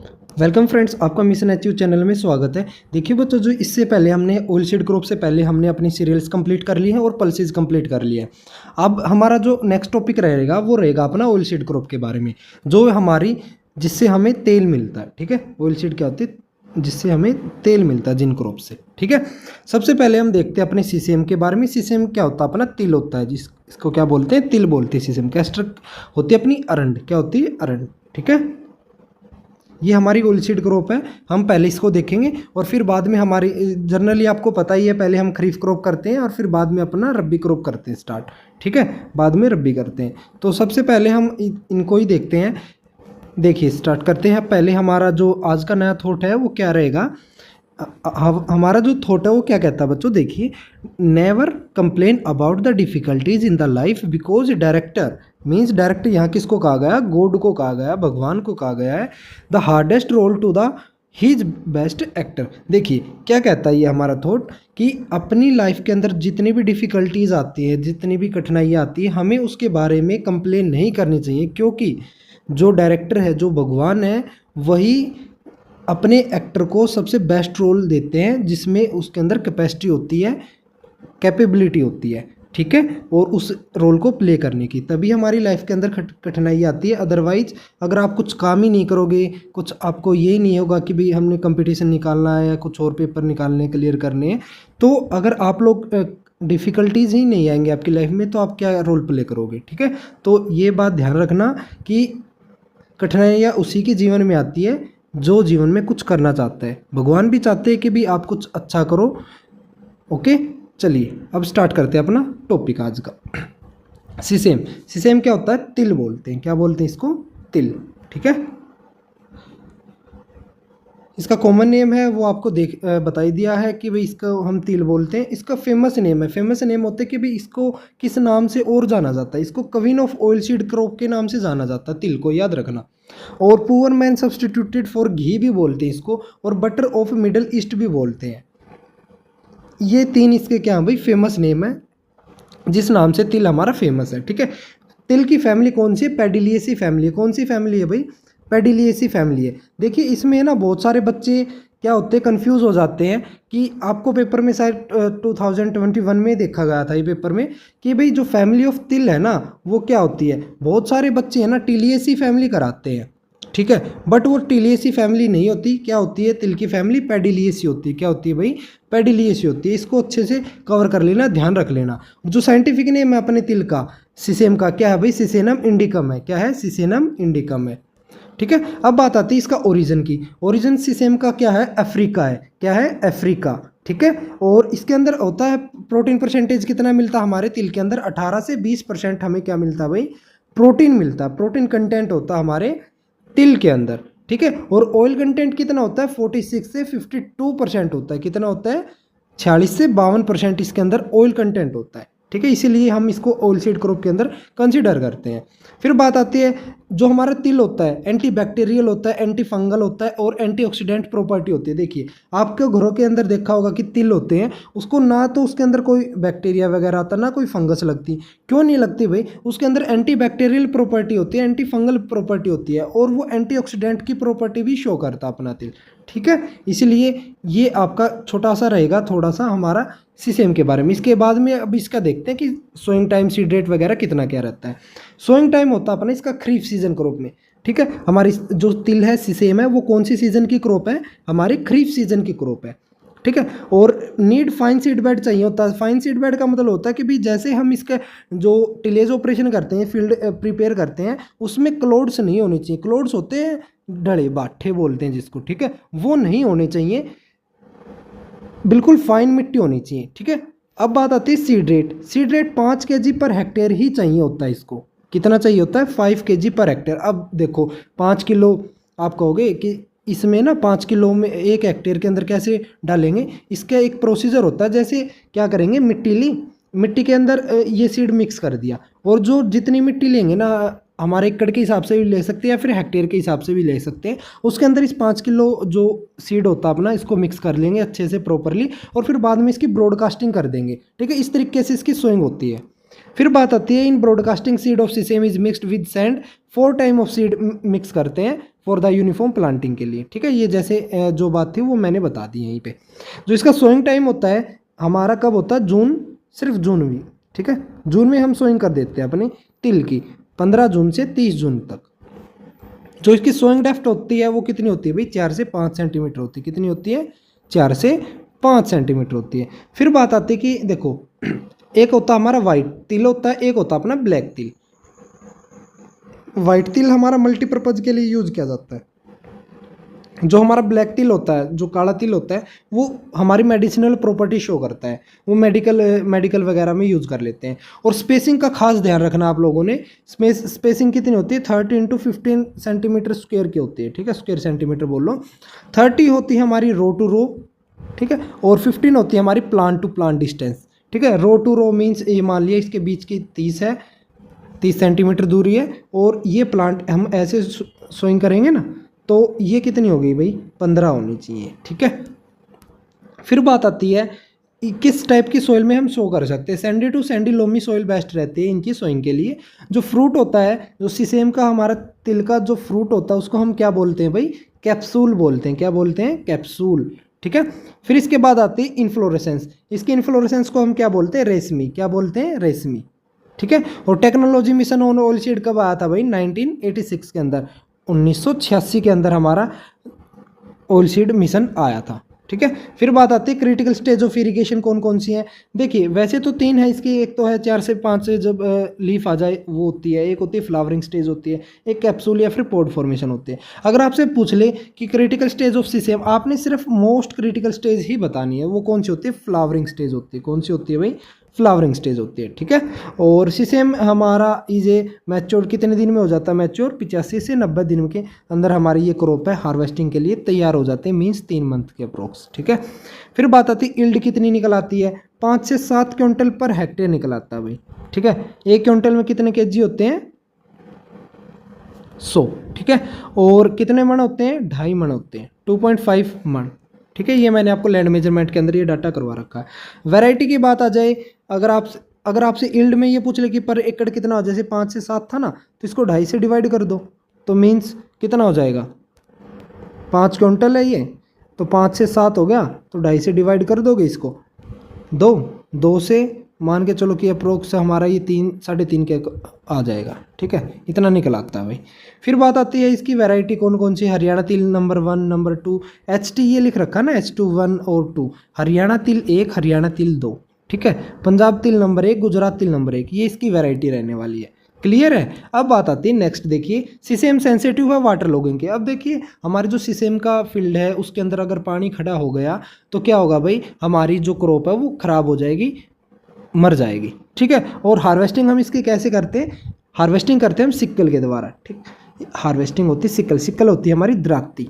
Welcome friends, आपका mission achieve channel में स्वागत है। देखिए बच्चों, जो इससे पहले हमने ऑयल सीड क्रॉप से पहले हमने अपनी सीरियल्स कंप्लीट कर ली हैं और पल्सेस कंप्लीट कर लिए हैं। अब हमारा जो नेक्स्ट टॉपिक रहेगा वो रहेगा अपना ऑयल सीड क्रॉप के बारे में, जो हमारी जिससे हमें तेल मिलता है। ठीक है, ऑयल सीड क्या होती है? जिससे हमें तेल मिलता है जिन क्रॉप से। ठीक है, सबसे पहले हम देखते हैं अपने सीसेम के बारे में। सीसेम क्या होता है? अपना तिल होता है, इसको क्या बोलते हैं? तिल बोलते हैं। सीसेम कैस्टर होती है अपनी अरंड। क्या होती है? अरंड। ठीक है, ये हमारी ऑयल सीड क्रॉप है। हम पहले इसको देखेंगे और फिर बाद में हमारी जनरली आपको पता ही है, पहले हम खरीफ क्रॉप करते हैं और फिर बाद में अपना रब्बी क्रॉप करते हैं स्टार्ट। ठीक है, बाद में रब्बी करते हैं। तो सबसे पहले हम इनको ही देखते हैं। देखिए, स्टार्ट करते हैं। पहले हमारा जो आज का नया थॉट है वो क्या रहेगा? हमारा जो थॉट है वो क्या कहता है बच्चों? देखिए, never complain about the difficulties in the life because director means director यहाँ किसको कहा गया? गॉड को कहा गया, भगवान को कहा गया है। The hardest role to the his best actor. देखिए क्या कहता है ये हमारा थॉट कि अपनी लाइफ के अंदर जितनी भी डिफ़िकल्टीज आती है, जितनी भी कठिनाइयाँ आती है, हमें उसके बारे में कंप्लेन नहीं करनी चाहिए, क्योंकि जो डायरेक्टर है, जो भगवान है, वही अपने एक्टर को सबसे बेस्ट रोल देते हैं जिसमें उसके अंदर कैपेसिटी होती है, कैपेबिलिटी होती है। ठीक है, और उस रोल को प्ले करने की, तभी हमारी लाइफ के अंदर कठिनाई आती है। अदरवाइज अगर आप कुछ काम ही नहीं करोगे, कुछ आपको यही नहीं होगा कि भाई हमने कंपटीशन निकालना है या कुछ और पेपर निकालने क्लियर करने हैं, तो अगर आप लोग डिफ़िकल्टीज़ ही नहीं आएंगे आपकी लाइफ में, तो आप क्या रोल प्ले करोगे? ठीक है, तो ये बात ध्यान रखना कि कठिनाइयाँ उसी के जीवन में आती है जो जीवन में कुछ करना चाहता है। भगवान भी चाहते हैं कि भी आप कुछ अच्छा करो। ओके, चलिए अब स्टार्ट करते हैं अपना टॉपिक आज का। सीसेम। सीसेम क्या होता है? तिल बोलते हैं। क्या बोलते हैं इसको? तिल। ठीक है, इसका कॉमन नेम है वो आपको बता ही दिया है कि भाई इसको हम तिल बोलते हैं। इसका फेमस नेम है, फेमस नेम होता है कि भाई इसको किस नाम से और जाना जाता है? इसको queen of oil seed crop के नाम से जाना जाता है, तिल को, याद रखना। और पुअर मैन सब्सटीट्यूटेड फॉर घी भी बोलते हैं इसको, और बटर ऑफ मिडल ईस्ट भी बोलते हैं। ये तीन इसके क्या हैं भाई? फेमस नेम है जिस नाम से तिल हमारा फेमस है। ठीक है, तिल की फैमिली कौन सी है? पेडिलिएसी फैमिली है। कौन सी फैमिली है भाई? पेडिलिएसी फैमिली है। देखिए इसमें ना बहुत सारे बच्चे क्या होते हैं, कंफ्यूज हो जाते हैं कि आपको पेपर में शायद 2021 में देखा गया था ये पेपर में कि भाई जो फैमिली ऑफ तिल है ना वो क्या होती है। बहुत सारे बच्चे हैं ना टिलिएसी फैमिली कराते हैं। ठीक है, बट वो टिलिएसी फैमिली नहीं होती। क्या होती है? तिल की फैमिली पेडिलिएसी होती है। क्या होती है भाई? पेडिलिएसी होती है। इसको अच्छे से कवर कर लेना, ध्यान रख लेना। जो साइंटिफिक नेम है अपने तिल का, सिसेम का, क्या है भाई? सिसेनम इंडिकम है। क्या है? सिसेनम इंडिकम है। ठीक है, अब बात आती है इसका ओरिजिन की। ओरिजिन सिसेम का क्या है? अफ्रीका है। क्या है? अफ्रीका। ठीक है, और इसके अंदर होता है प्रोटीन परसेंटेज कितना मिलता है हमारे तिल के अंदर? 18 से 20% हमें क्या मिलता है भाई? प्रोटीन मिलता है। प्रोटीन कंटेंट होता है हमारे तिल के अंदर। ठीक है, और ऑयल कंटेंट कितना होता है? 46 से 52% होता है। कितना होता है? 46 से 52% इसके अंदर ऑयल कंटेंट होता है। ठीक है, इसीलिए हम इसको ऑयल सीड क्रॉप के अंदर कंसीडर करते हैं। फिर बात आती है, जो हमारा तिल होता है एंटी बैक्टीरियल होता है, एंटी फंगल होता है और एंटीऑक्सीडेंट प्रॉपर्टी होती है। देखिए आपके घरों के अंदर देखा होगा कि तिल होते हैं, उसको ना तो उसके अंदर कोई बैक्टीरिया वगैरह आता, ना कोई फंगस लगती। क्यों नहीं लगती भाई? उसके अंदर एंटी बैक्टीरियल प्रॉपर्टी होती है, एंटी फंगल प्रॉपर्टी होती है, और वो एंटीऑक्सीडेंट की प्रॉपर्टी भी शो करता है अपना तिल। ठीक है, इसलिए ये आपका छोटा सा रहेगा थोड़ा सा हमारा सीसेम के बारे में। इसके बाद में अब इसका देखते हैं कि सोइंग टाइम, सीड रेट वगैरह कितना क्या रहता है। सोइंग टाइम होता है अपना इसका खरीफ सीजन क्रॉप में। ठीक है, हमारी जो तिल है सीसेम है वो कौन सी सीजन की क्रॉप है? हमारी खरीफ सीजन की क्रॉप है। ठीक है, और नीड फाइन सीड बेड चाहिए होता है। फाइन सीड बेड का मतलब होता है कि भाई जैसे हम इसका जो टिलेज ऑपरेशन करते हैं, फील्ड प्रिपेयर करते हैं, उसमें क्लोड्स नहीं होने चाहिए। क्लोड्स होते हैं ढड़े बाठे बोलते हैं जिसको। ठीक है, वो नहीं होने चाहिए, बिल्कुल फाइन मिट्टी होनी चाहिए। ठीक है, अब बात आती है seed rate. Seed rate 5 kg per hectare ही चाहिए होता है इसको। कितना चाहिए होता है? 5 kg पर हेक्टेयर। अब देखो 5 किलो, आप कहोगे कि इसमें ना 5 किलो में 1 हेक्टेयर के अंदर कैसे डालेंगे? इसका एक प्रोसीजर होता है। जैसे क्या करेंगे, मिट्टी ली, मिट्टी के अंदर ये सीड मिक्स कर दिया, और जो जितनी मिट्टी लेंगे ना, हमारे एकड़ के हिसाब से भी ले सकते हैं या फिर हेक्टेयर के हिसाब से भी ले सकते हैं, उसके अंदर इस 5 किलो जो सीड होता है अपना, इसको मिक्स कर लेंगे अच्छे से प्रॉपरली, और फिर बाद में इसकी ब्रॉडकास्टिंग कर देंगे। ठीक है, इस तरीके से इसकी सोइंग होती है। फिर बात आती है in broadcasting seed of sesame is mixed with sand 4 time of seed mix करते हैं। फॉर द यूनिफॉर्म प्लांटिंग के लिए, ठीक है। ये जैसे जो बात थी वो मैंने बता दी यहीं पे। जो इसका सोइंग टाइम होता है हमारा कब होता है, जून, सिर्फ जून में, ठीक है। जून में हम सोइंग कर देते हैं अपनी तिल की, 15 जून से 30 जून तक। जो इसकी सोइंग डेप्थ होती है वो कितनी होती है भाई, 4 से 5 सेंटीमीटर होती है। कितनी होती है, 4 से 5 सेंटीमीटर होती है। फिर बात आती है कि देखो एक होता है हमारा वाइट तिल होता है, एक होता है अपना ब्लैक तिल। वाइट तिल हमारा मल्टीपर्पज़ के लिए यूज़ किया जाता है। जो हमारा ब्लैक तिल होता है, जो काला तिल होता है, वो हमारी मेडिसिनल प्रॉपर्टी शो करता है, वो मेडिकल वगैरह में यूज़ कर लेते हैं। और स्पेसिंग का खास ध्यान रखना आप लोगों ने। स्पेसिंग कितनी होती है, 30 × 15 सेंटीमीटर स्क्वायर की होती है, ठीक है। स्क्वायर सेंटीमीटर बोल लो। 30 होती है हमारी रो टू रो, ठीक है, और 15 होती है हमारी प्लांट टू प्लांट डिस्टेंस, ठीक है। रो टू रो मीन्स ये मान लिया इसके बीच की 30 है, 30 सेंटीमीटर दूरी है, और ये प्लांट हम ऐसे सोइंग करेंगे ना तो ये कितनी हो गई भाई, 15 होनी चाहिए, ठीक है। फिर बात आती है किस टाइप की सोइल में हम सो कर सकते हैं। Sandy to sandy loamy soil best रहती है इनकी सोइंग के लिए। जो फ्रूट होता है, जो सीसेम का हमारा तिल का जो फ्रूट होता है उसको हम क्या बोलते हैं भाई, कैप्सूल बोलते हैं। क्या बोलते हैं, कैप्सूल, ठीक है। फिर इसके बाद आती है इन्फ्लोरेसेंस। इसकी इन्फ्लोरेसेंस को हम क्या बोलते हैं, रेशमी। क्या बोलते हैं, रेशमी, ठीक है। और technology mission on oil seed कब आया था भाई, 1986 के अंदर, 1986 के अंदर हमारा ऑयल सीड मिशन आया था, ठीक है। फिर बात आती है क्रिटिकल स्टेज ऑफ इरिगेशन कौन कौन सी है। देखिए वैसे तो 3 है इसकी, एक तो है 4 से 5 से जब लीफ आ जाए वो होती है, एक होती है फ्लावरिंग स्टेज होती है, एक कैप्सूल या फिर पॉड फॉर्मेशन होती है। अगर आपसे पूछ ले कि क्रिटिकल स्टेज ऑफ सीसेम, आपने सिर्फ मोस्ट क्रिटिकल स्टेज ही बतानी है, वो कौन सी होती है, फ्लावरिंग स्टेज होती है। कौन सी होती है भाई, फ्लावरिंग स्टेज होती है, ठीक है। और सीसेम हमारा इजे मैच्योर कितने दिन में हो जाता है, मैच्योर 85 से 90 दिन के अंदर हमारी ये क्रॉप है हार्वेस्टिंग के लिए तैयार हो जाते हैं, मीन्स 3 मंथ के अप्रोक्स, ठीक है। फिर बात आती है इल्ड कितनी निकल आती है, 5 से 7 क्विंटल पर हेक्टेयर निकल आता है भाई, ठीक है। 1 क्विंटल में कितने केजी होते हैं, 100, ठीक है। और कितने मन होते हैं, 2.5 मन होते हैं, 2.5 मन, ठीक है। ये मैंने आपको लैंड मेजरमेंट के अंदर ये डाटा करवा रखा है। वैरायटी की बात आ जाए, अगर आपसे इल्ड में ये पूछ ले कि पर एकड़ कितना हो, जैसे 5 से 7 था ना, तो इसको 2.5 से डिवाइड कर दो, तो मीन्स कितना हो जाएगा, 5 क्विंटल है ये, तो 5 से 7 हो गया, तो 2.5 से डिवाइड कर दोगे इसको, 2 से मान के चलो कि अप्रोक्स हमारा ये 3 3.5 के आ जाएगा, ठीक है। इतना निकल आता है भाई। फिर बात आती है इसकी वैरायटी कौन कौन सी। हरियाणा तिल नंबर 1, नंबर 2, HT ये लिख रखा है ना, H2 1 और 2, हरियाणा तिल 1, हरियाणा तिल 2, ठीक है। पंजाब तिल नंबर 1, गुजरात तिल नंबर 1, ये इसकी वैरायटी रहने वाली है। क्लियर है। अब बात आती है नेक्स्ट, देखिए सीसेम सेंसिटिव है वाटर लॉगिंग के। अब देखिए हमारे जो सीसेम का फील्ड है उसके अंदर अगर पानी खड़ा हो गया तो क्या होगा भाई, हमारी जो क्रॉप है वो खराब हो जाएगी, मर जाएगी, ठीक है। और हार्वेस्टिंग हम इसकी कैसे करते हैं, हार्वेस्टिंग करते हैं हम सिक्कल के द्वारा, ठीक। हार्वेस्टिंग होती है सिक्कल होती है हमारी द्राक्ती,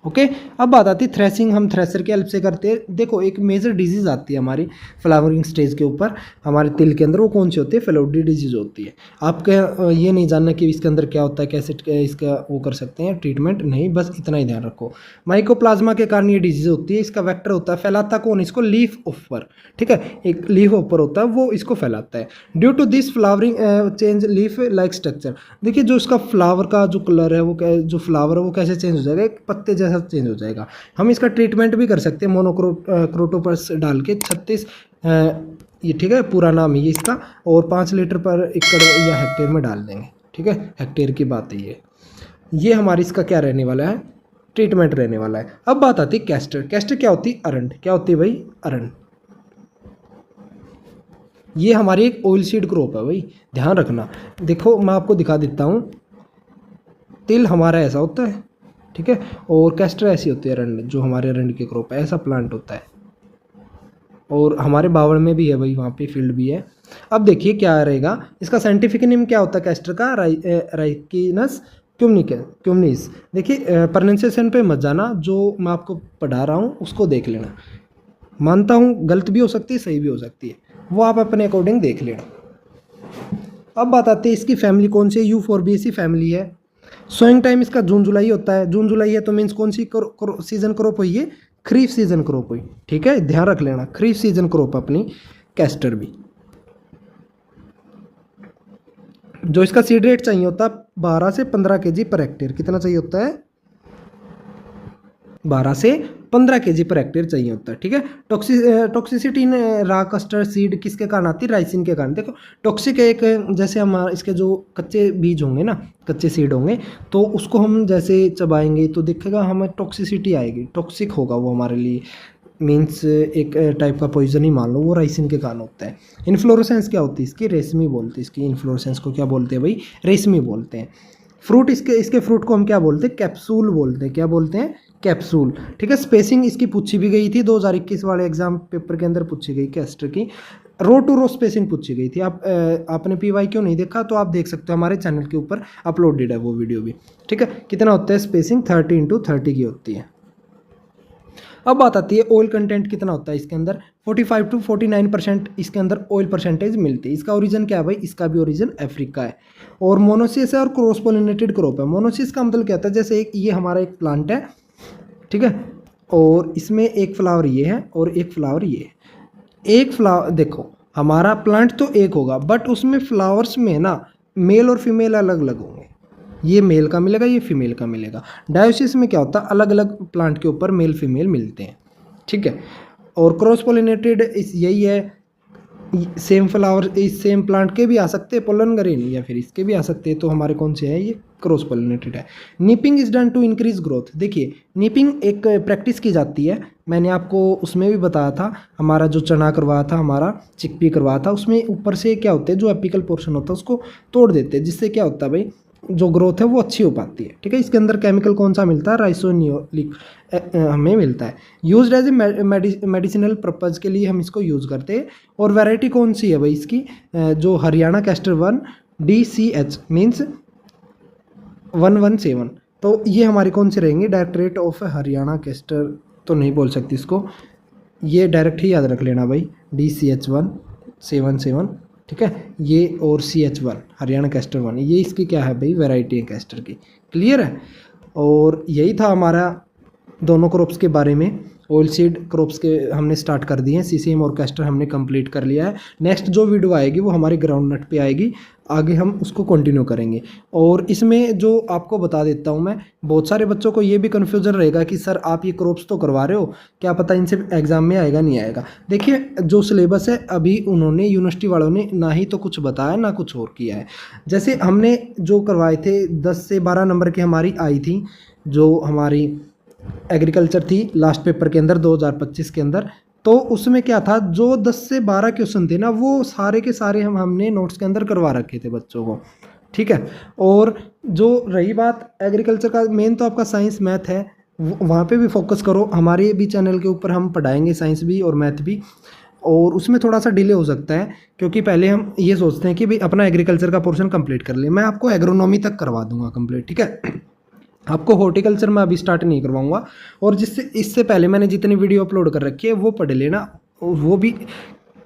ओके। अब बात आती है थ्रेसिंग, हम थ्रेसर की हेल्प से करते हैं। देखो एक मेजर डिजीज़ आती है हमारी फ्लावरिंग स्टेज के ऊपर हमारे तिल के अंदर, वो कौन सी होती है, फेलोडी डिजीज़ होती है। आपका ये नहीं जानना कि इसके अंदर क्या होता है, कैसे इसका वो कर सकते हैं ट्रीटमेंट, नहीं, बस इतना ही ध्यान रखो। माइकोप्लाज्मा के कारण ये डिजीज़ होती है। इसका वेक्टर होता है, फैलाता कौन, इसको लीफ ऊपर, ठीक है, एक लीफ ऊपर होता है वो इसको फैलाता है। Due to this flowering change leaf like structure. देखिए जो इसका फ्लावर का जो कलर है वो जो फ्लावर है वो कैसे चेंज हो जाएगा, एक पत्ते जैसा चेंज हो जाएगा। हम इसका ट्रीटमेंट भी कर सकते हैं मोनोक्रोटोपस डाल के 36 ये, ठीक है, पूरा नाम ये इसका, और 5 लीटर पर एकड़ या हेक्टेयर में डाल देंगे, ठीक है। हेक्टेयर की बात है ये हमारी इसका क्या रहने वाला है, ट्रीटमेंट रहने वाला है। अब बात आती है कैस्टर। कैस्टर क्या होती है, अरंड। क्या होती है भाई, अरंड। ये हमारी एक ऑयल सीड क्रॉप है भाई, ध्यान रखना। देखो मैं आपको दिखा देता हूँ, तिल हमारा ऐसा होता है, ठीक है, और कैस्टर ऐसी होती है, रंड, जो हमारे रंड की क्रॉप है, ऐसा प्लांट होता है। और हमारे बावड़ में भी है भाई, वहाँ पे फील्ड भी है। अब देखिए क्या रहेगा, इसका साइंटिफिक नेम क्या होता है कैस्टर का, राइकिनस क्यूमनिस। देखिए प्रोनाउंसिएशन पे मत जाना, जो मैं आपको पढ़ा रहा हूँ उसको देख लेना। मानता हूँ गलत भी हो सकती है, सही भी हो सकती है, वो आप अपने अकॉर्डिंग देख लेना। अब बात आती है इसकी फैमिली कौन सी है, यूफोर्बिएसी फैमिली है। सोइंग टाइम इसका जून जुलाई होता है। जून जुलाई है तो मीन्स कौन सी सीजन क्रॉप हुई है, खरीफ सीजन क्रॉप हुई, ठीक है, ध्यान रख लेना, खरीफ सीजन क्रॉप अपनी कैस्टर भी। जो इसका सीड रेट चाहिए होता है 12 से 15 केजी पर हेक्टेयर। कितना चाहिए होता है? 12 से 15 केजी पर हेक्टेयर चाहिए होता है। ठीक है। टॉक्सिसिटी इन रा कस्टर्ड सीड किसके कारण आती है? राइसिन के कारण। देखो टॉक्सिक एक, जैसे हम इसके जो कच्चे बीज होंगे ना, कच्चे सीड होंगे, तो उसको हम जैसे चबाएंगे तो दिखेगा हमें टॉक्सिसिटी आएगी, टॉक्सिक होगा वो हमारे लिए, मीन्स एक टाइप का पॉइजन ही मान लो, वो राइसिन के कारण होता है। इन्फ्लोरेसेंस क्या होती है इसकी? रेशमी बोलते हैं इसकी इन्फ्लोरेसेंस को। क्या बोलते हैं भाई? रेशमी बोलते हैं। फ्रूट इसके फ्रूट को हम क्या बोलते हैं? कैप्सूल बोलते हैं। क्या बोलते हैं? कैप्सूल। ठीक है। स्पेसिंग इसकी पूछी भी गई थी 2021 वाले एग्जाम पेपर के अंदर, पूछी गई कैस्टर की रो टू रो स्पेसिंग पूछी गई थी। आपने पीवाई क्यों नहीं देखा तो आप देख सकते हो, हमारे चैनल के ऊपर अपलोडेड है वो वीडियो भी। ठीक है। कितना होता है स्पेसिंग? 30x30 की होती है। अब बात आती है ऑयल कंटेंट कितना होता है इसके अंदर? 45 to 49% इसके अंदर ऑयल परसेंटेज मिलती है। इसका ओरिजिन क्या है भाई? इसका भी ओरिजिन अफ्रीका है और मोनोसियस है और क्रॉस पोलिनेटेड क्रॉप है। मोनोसियस का मतलब क्या होता है? जैसे ये हमारा एक प्लांट है, ठीक है, और इसमें एक फ्लावर ये है और एक फ्लावर ये है। एक फ्लावर, देखो हमारा प्लांट तो एक होगा बट उसमें फ्लावर्स में ना मेल और फीमेल अलग अलग होंगे। ये मेल का मिलेगा, ये फीमेल का मिलेगा। डायोसिस में क्या होता है? अलग अलग प्लांट के ऊपर मेल फीमेल मिलते हैं। ठीक है। और क्रॉस पोलिनेटेड यही है, सेम फ्लावर इस सेम प्लांट के भी आ सकते हैं, पोलन ग्रेन, या फिर इसके भी आ सकते हैं। तो हमारे कौन से हैं? ये क्रॉस पोलिनेटेड है। Nipping is done to increase growth. देखिए निपिंग एक प्रैक्टिस की जाती है, मैंने आपको उसमें भी बताया था, हमारा जो चना करवाया था, हमारा चिकपी करवाया था, उसमें ऊपर से क्या होते हैं, जो एपिकल पोर्शन होता है उसको तोड़ देते हैं, जिससे क्या होता है भाई, जो ग्रोथ है वो अच्छी हो पाती है। ठीक है। इसके अंदर केमिकल कौन सा मिलता है? राइसोनियोलिक हमें मिलता है। Used as a medicinal purpose के लिए हम इसको यूज़ करते हैं। और वैरायटी कौन सी है भाई इसकी? जो हरियाणा कैस्टर 1 DCH मीन्स 117। तो ये हमारी कौन सी रहेंगी? डायरेक्टरेट ऑफ हरियाणा कैस्टर तो नहीं बोल सकती इसको, ये डायरेक्ट ही याद रख लेना भाई, DCH 177। ठीक है। ये और CH1 हरियाणा कैस्टर 1, ये इसकी क्या है भाई? वैरायटी है कैस्टर की। क्लियर है। और यही था हमारा दोनों क्रॉप्स के बारे में। ऑयल सीड क्रॉप्स के हमने स्टार्ट कर दिए हैं, CCM और कैस्टर हमने कंप्लीट कर लिया है। नेक्स्ट जो वीडियो आएगी वो हमारी ग्राउंड नट पे आएगी, आगे हम उसको कंटिन्यू करेंगे। और इसमें जो आपको बता देता हूँ मैं, बहुत सारे बच्चों को ये भी कन्फ्यूजन रहेगा कि सर आप ये क्रॉप्स तो करवा रहे हो, क्या पता इनसे एग्जाम में आएगा नहीं आएगा। देखिए जो सिलेबस है अभी उन्होंने यूनिवर्सिटी वालों ने ना ही तो कुछ बताया ना कुछ और किया है। जैसे हमने जो करवाए थे 10 से 12 नंबर की हमारी आई थी, जो हमारी एग्रीकल्चर थी लास्ट पेपर के अंदर 2025 के अंदर, तो उसमें क्या था, जो 10 से 12 क्वेश्चन थे ना वो सारे के सारे हमने नोट्स के अंदर करवा रखे थे बच्चों को। ठीक है। और जो रही बात एग्रीकल्चर का, मेन तो आपका साइंस मैथ है, वहाँ पे भी फोकस करो। हमारे भी चैनल के ऊपर हम पढ़ाएंगे साइंस भी और मैथ भी, और उसमें थोड़ा सा डिले हो सकता है क्योंकि पहले हम ये सोचते हैं कि भाई अपना एग्रीकल्चर का पोर्शन कंप्लीट कर ले। मैं आपको एग्रोनॉमी तक करवा दूंगा कंप्लीट। ठीक है। आपको हॉर्टिकल्चर में अभी स्टार्ट नहीं करवाऊंगा। और इससे पहले मैंने जितनी वीडियो अपलोड कर रखी है वो पढ़ लेना, वो भी,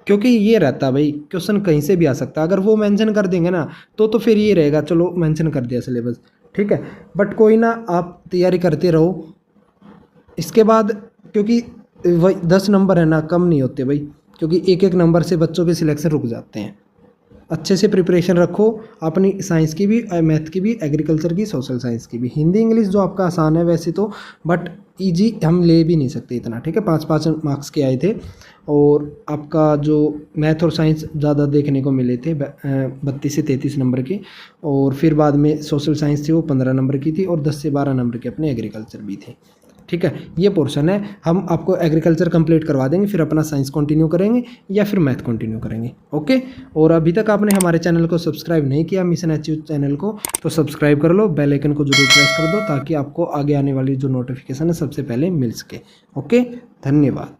क्योंकि ये रहता है भाई क्वेश्चन कहीं से भी आ सकता है। अगर वो मेंशन कर देंगे ना तो फिर ये रहेगा चलो मेंशन कर दिया सिलेबस। ठीक है। बट कोई ना, आप तैयारी करते रहो। इसके बाद क्योंकि वही 10 नंबर है ना, कम नहीं होते भाई, क्योंकि एक एक नंबर से बच्चों के सिलेक्शन रुक जाते हैं। अच्छे से प्रिपरेशन रखो अपनी साइंस की भी, मैथ की भी, एग्रीकल्चर की, सोशल साइंस की भी। हिंदी इंग्लिश जो आपका आसान है वैसे तो, बट इजी हम ले भी नहीं सकते इतना। ठीक है। 5-5 मार्क्स के आए थे और आपका जो मैथ और साइंस ज़्यादा देखने को मिले थे 32 से 33 नंबर के, और फिर बाद में सोशल साइंस थी वो 15 नंबर की थी, और 10 से 12 नंबर के अपने एग्रीकल्चर भी थे। ठीक है। ये पोर्शन है, हम आपको एग्रीकल्चर कंप्लीट करवा देंगे, फिर अपना साइंस कंटिन्यू करेंगे या फिर मैथ कंटिन्यू करेंगे। ओके। और अभी तक आपने हमारे चैनल को सब्सक्राइब नहीं किया, मिशन अचीव चैनल को, तो सब्सक्राइब कर लो, बेल आइकन को जरूर प्रेस कर दो ताकि आपको आगे आने वाली जो नोटिफिकेशन है सबसे पहले मिल सके। ओके। धन्यवाद।